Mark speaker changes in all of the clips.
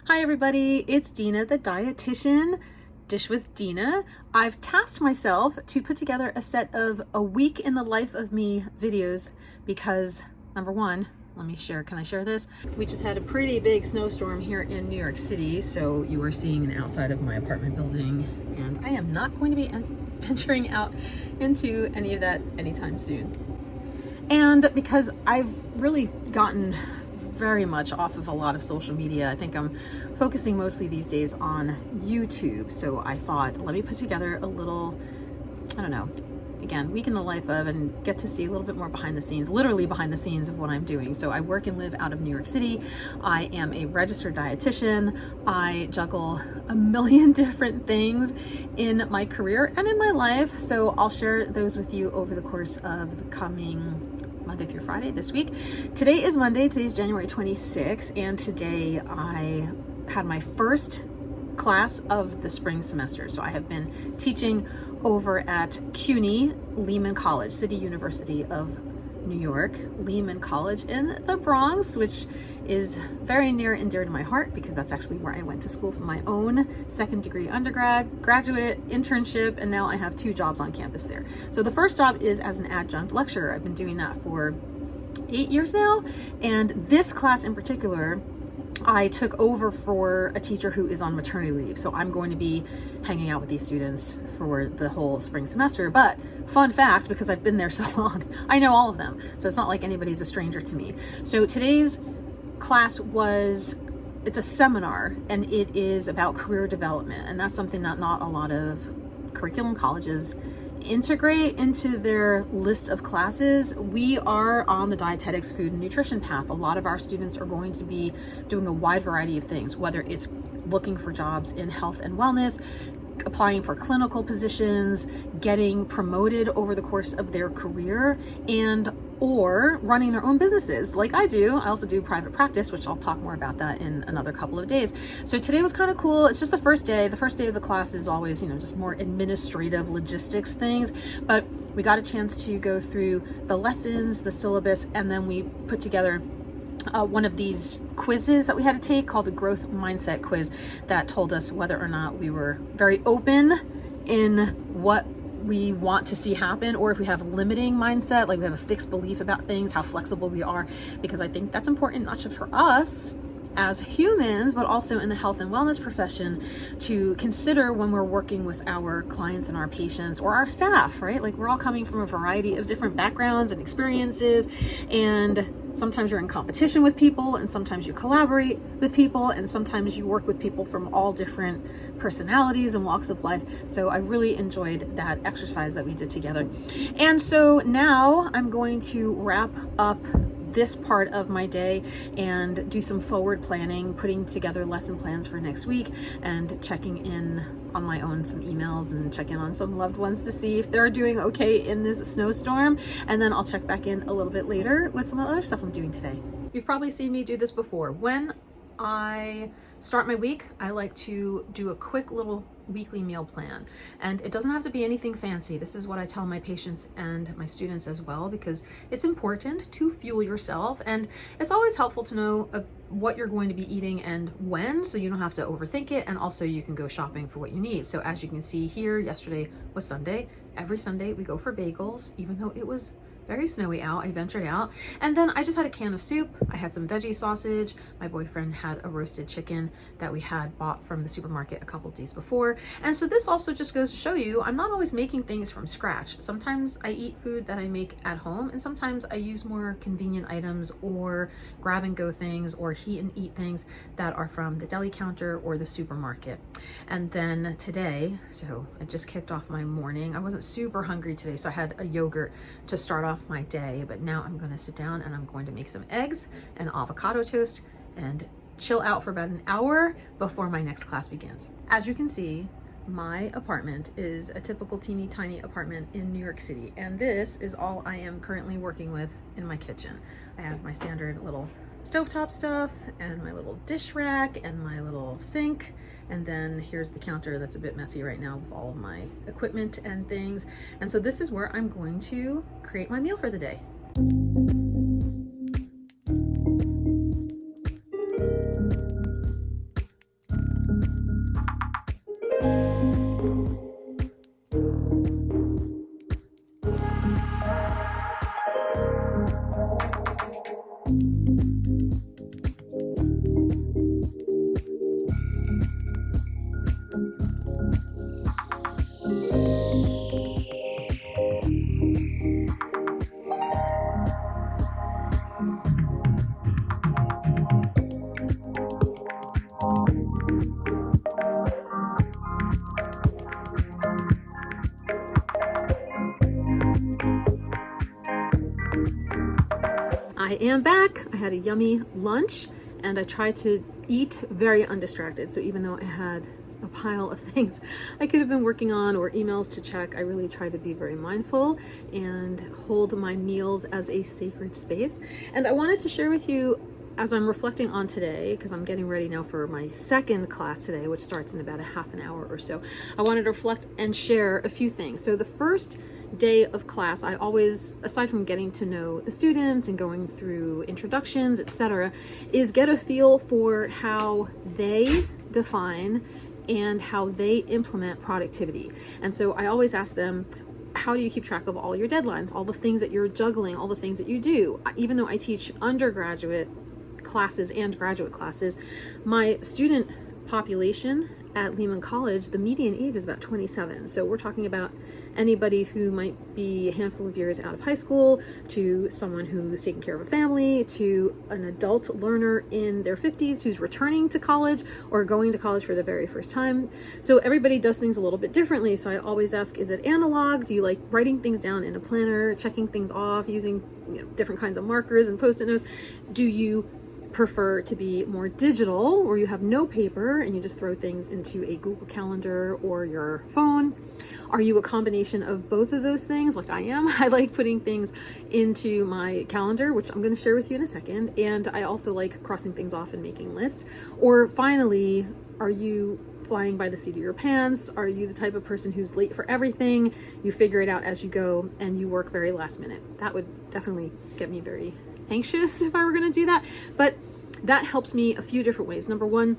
Speaker 1: Hi everybody, it's Dina, the dietitian, Dish with Dina. I've tasked myself to put together a set of a week in the life of me videos because number one, let me share, can I share this? We just had a pretty big snowstorm here in New York City, so you are seeing an outside of my apartment building, and I am not going to be venturing out into any of that anytime soon. And because I've really gotten very much off of a lot of social media, I think I'm focusing mostly these days on YouTube. So I thought, let me put together a little, I don't know, again, week in the life of, and get to see a little bit more behind the scenes, literally behind the scenes of what I'm doing. So I work and live out of New York City. I am a registered dietitian. I juggle a million different things in my career and in my life. So I'll share those with you over the course of the coming Monday through Friday this week. Today is Monday, today's January 26th, and today I had my first class of the spring semester. So I have been teaching over at CUNY, Lehman College, City University of New York, Lehman College in the Bronx, which is very near and dear to my heart because that's actually where I went to school for my own second degree undergrad, graduate, internship, and now I have 2 jobs on campus there. So the first job is as an adjunct lecturer. I've been doing that for 8 years now, and this class in particular, I took over for a teacher who is on maternity leave. So I'm going to be hanging out with these students for the whole spring semester. But fun fact, because I've been there so long, I know all of them. So it's not like anybody's a stranger to me. So today's class it's a seminar, and it is about career development. And that's something that not a lot of curriculum colleges integrate into their list of classes. We are on the dietetics, food and nutrition path. A lot of our students are going to be doing a wide variety of things, whether it's looking for jobs in health and wellness, applying for clinical positions, getting promoted over the course of their career, or running their own businesses like I do. I also do private practice, which I'll talk more about that in another couple of days. So today was kind of cool. It's just the first day. The first day of the class is always, just more administrative logistics things, but we got a chance to go through the lessons, the syllabus, and then we put together one of these quizzes that we had to take called the growth mindset quiz that told us whether or not we were very open in what we want to see happen, or if we have a limiting mindset, like we have a fixed belief about things, how flexible we are, because I think that's important not just for us as humans, but also in the health and wellness profession to consider when we're working with our clients and our patients or our staff, right? Like we're all coming from a variety of different backgrounds and experiences, and sometimes you're in competition with people, and sometimes you collaborate with people, and sometimes you work with people from all different personalities and walks of life. So I really enjoyed that exercise that we did together. And so now I'm going to wrap up this part of my day and do some forward planning, putting together lesson plans for next week, and checking in on my own some emails and check in on some loved ones to see if they're doing okay in this snowstorm. And then I'll check back in a little bit later with some other stuff I'm doing today. You've probably seen me do this before. When I start my week, I like to do a quick little weekly meal plan, and it doesn't have to be anything fancy. This is what I tell my patients and my students as well, because it's important to fuel yourself, and it's always helpful to know what you're going to be eating and when, so you don't have to overthink it, and also you can go shopping for what you need. So as you can see here, yesterday was Sunday. Every Sunday we go for bagels, even though it was very snowy out. I ventured out, and then I just had a can of soup. I had some veggie sausage. My boyfriend had a roasted chicken that we had bought from the supermarket a couple days before. And so this also just goes to show you, I'm not always making things from scratch. Sometimes I eat food that I make at home, and sometimes I use more convenient items or grab and go things or heat and eat things that are from the deli counter or the supermarket. And then today, so I just kicked off my morning. I wasn't super hungry today, so I had a yogurt to start off my day, but now I'm going to sit down and I'm going to make some eggs and avocado toast and chill out for about an hour before my next class begins. As you can see, my apartment is a typical teeny tiny apartment in New York City, and this is all I am currently working with in my kitchen. I have my standard little stovetop stuff and my little dish rack and my little sink, and then here's the counter that's a bit messy right now with all of my equipment and things. And so this is where I'm going to create my meal for the day. am back. I had a yummy lunch and I tried to eat very undistracted. So even though I had a pile of things I could have been working on or emails to check, I really tried to be very mindful and hold my meals as a sacred space. And I wanted to share with you, as I'm reflecting on today, because I'm getting ready now for my second class today, which starts in about a half an hour or so, I wanted to reflect and share a few things. So the first day of class, I always, aside from getting to know the students and going through introductions, etc., is get a feel for how they define and how they implement productivity. And so I always ask them, how do you keep track of all your deadlines, all the things that you're juggling, all the things that you do? Even though I teach undergraduate classes and graduate classes, my student population at Lehman College, the median age is about 27. So we're talking about anybody who might be a handful of years out of high school, to someone who's taking care of a family, to an adult learner in their 50s who's returning to college or going to college for the very first time. So everybody does things a little bit differently. So I always ask, is it analog? Do you like writing things down in a planner, checking things off, using different kinds of markers and post-it notes? Do you prefer to be more digital, or you have no paper and you just throw things into a Google Calendar or your phone? Are you a combination of both of those things like I am? I like putting things into my calendar, which I'm going to share with you in a second, and I also like crossing things off and making lists. Or finally, are you flying by the seat of your pants? Are you the type of person who's late for everything? You figure it out as you go and you work very last minute. That would definitely get me very anxious if I were going to do that, but that helps me a few different ways. Number one,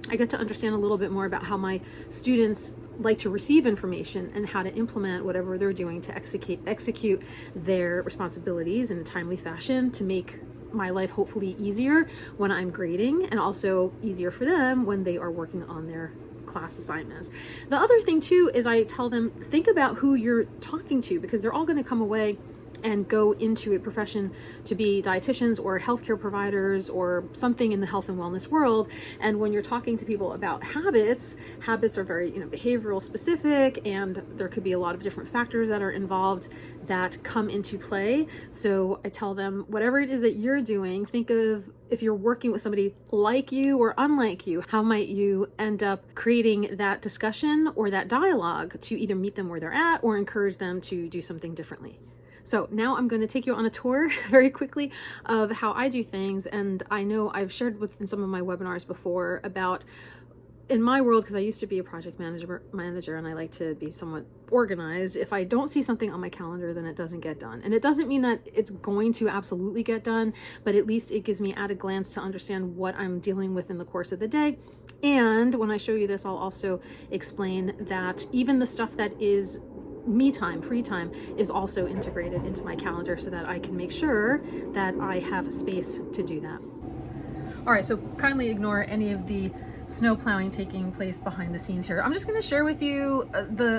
Speaker 1: I get to understand a little bit more about how my students like to receive information and how to implement whatever they're doing to execute their responsibilities in a timely fashion to make my life hopefully easier when I'm grading, and also easier for them when they are working on their class assignments. The other thing too is I tell them, think about who you're talking to, because they're all going to come away and go into a profession to be dietitians or healthcare providers or something in the health and wellness world. And when you're talking to people about habits are very, behavioral specific, and there could be a lot of different factors that are involved that come into play. So I tell them, whatever it is that you're doing, think of, if you're working with somebody like you or unlike you, how might you end up creating that discussion or that dialogue to either meet them where they're at or encourage them to do something differently. So now I'm going to take you on a tour very quickly of how I do things. And I know I've shared in some of my webinars before about, in my world, because I used to be a project manager and I like to be somewhat organized, if I don't see something on my calendar, then it doesn't get done. And it doesn't mean that it's going to absolutely get done, but at least it gives me at a glance to understand what I'm dealing with in the course of the day. And when I show you this, I'll also explain that even the stuff that is me time, free time, is also integrated into my calendar so that I can make sure that I have space to do that. All right, so kindly ignore any of the snow plowing taking place behind the scenes here. I'm just going to share with you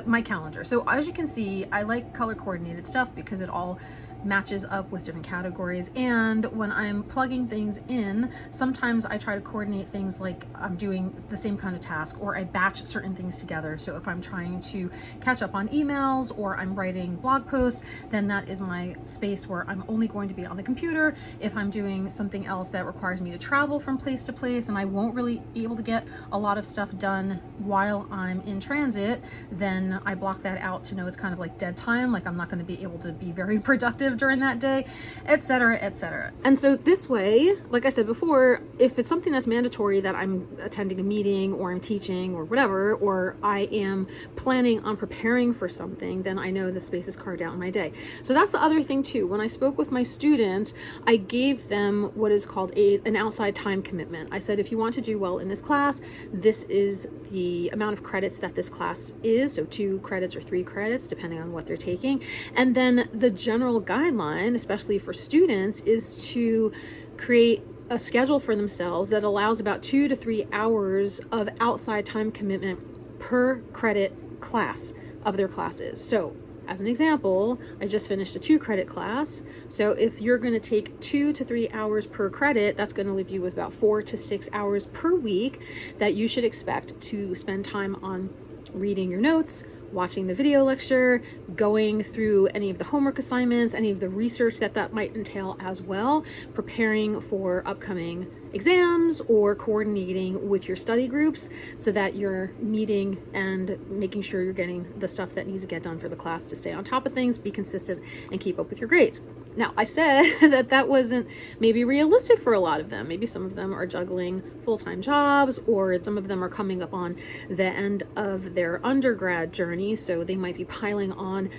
Speaker 1: my calendar. So as you can see, I like color coordinated stuff because it all matches up with different categories. And when I'm plugging things in, sometimes I try to coordinate things like I'm doing the same kind of task, or I batch certain things together. So if I'm trying to catch up on emails or I'm writing blog posts, then that is my space where I'm only going to be on the computer. If I'm doing something else that requires me to travel from place to place and I won't really be able to get a lot of stuff done while I'm in transit, then I block that out to know it's kind of like dead time, like I'm not going to be able to be very productive during that day, etc., etc. And so this way, like I said before, if it's something that's mandatory, that I'm attending a meeting or I'm teaching or whatever, or I am planning on preparing for something, then I know the space is carved out in my day. So that's the other thing too. When I spoke with my students, I gave them what is called an outside time commitment. I said, if you want to do well in this class, this is the amount of credits that this class is, so 2 credits or 3 credits, depending on what they're taking. And then the general guideline, especially for students, is to create a schedule for themselves that allows about 2 to 3 hours of outside time commitment per credit class of their classes. So as an example, I just finished a 2 credit class. So if you're going to take 2 to 3 hours per credit, that's going to leave you with about 4 to 6 hours per week that you should expect to spend time on reading your notes, watching the video lecture, going through any of the homework assignments, any of the research that might entail as well, preparing for upcoming exams or coordinating with your study groups so that you're meeting and making sure you're getting the stuff that needs to get done for the class to stay on top of things, be consistent, and keep up with your grades. Now, I said that wasn't maybe realistic for a lot of them. Maybe some of them are juggling full-time jobs, or some of them are coming up on the end of their undergrad journey, so they might be piling on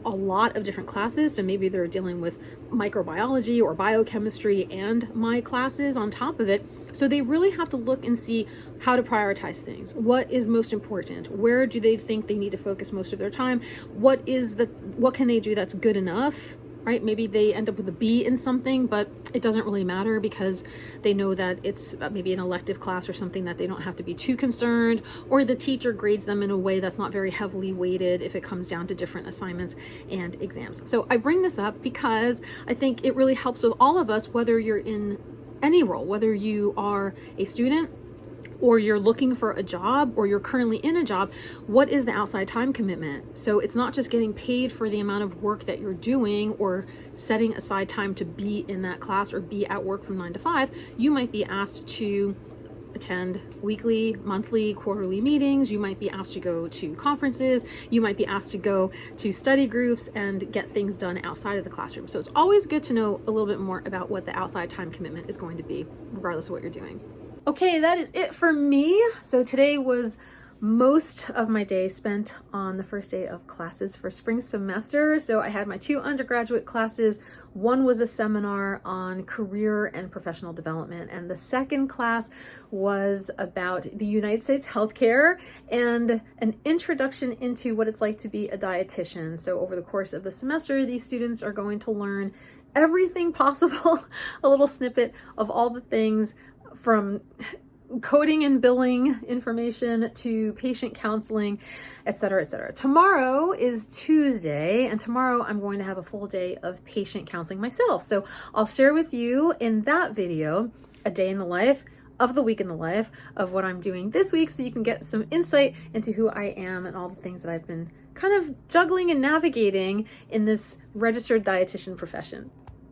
Speaker 1: a lot of different classes. So maybe they're dealing with microbiology or biochemistry and my classes on top of it. So they really have to look and see how to prioritize things. What is most important? Where do they think they need to focus most of their time? What can they do that's good enough? Right? Maybe they end up with a B in something, but it doesn't really matter because they know that it's maybe an elective class or something that they don't have to be too concerned, or the teacher grades them in a way that's not very heavily weighted if it comes down to different assignments and exams. So I bring this up because I think it really helps with all of us, whether you're in any role, whether you are a student or you're looking for a job, or you're currently in a job. What is the outside time commitment? So it's not just getting paid for the amount of work that you're doing or setting aside time to be in that class or be at work from 9 to 5. You might be asked to attend weekly, monthly, quarterly meetings. You might be asked to go to conferences. You might be asked to go to study groups and get things done outside of the classroom. So it's always good to know a little bit more about what the outside time commitment is going to be, regardless of what you're doing. Okay, that is it for me. So today was most of my day spent on the first day of classes for spring semester. So I had my 2 undergraduate classes. One was a seminar on career and professional development, and the second class was about the United States healthcare and an introduction into what it's like to be a dietitian. So over the course of the semester, these students are going to learn everything possible, a little snippet of all the things from coding and billing information to patient counseling, etc., etc. Tomorrow is Tuesday, and tomorrow I'm going to have a full day of patient counseling myself. So I'll share with you in that video a day in the life of the week in the life of what I'm doing this week, so you can get some insight into who I am and all the things that I've been kind of juggling and navigating in this registered dietitian profession.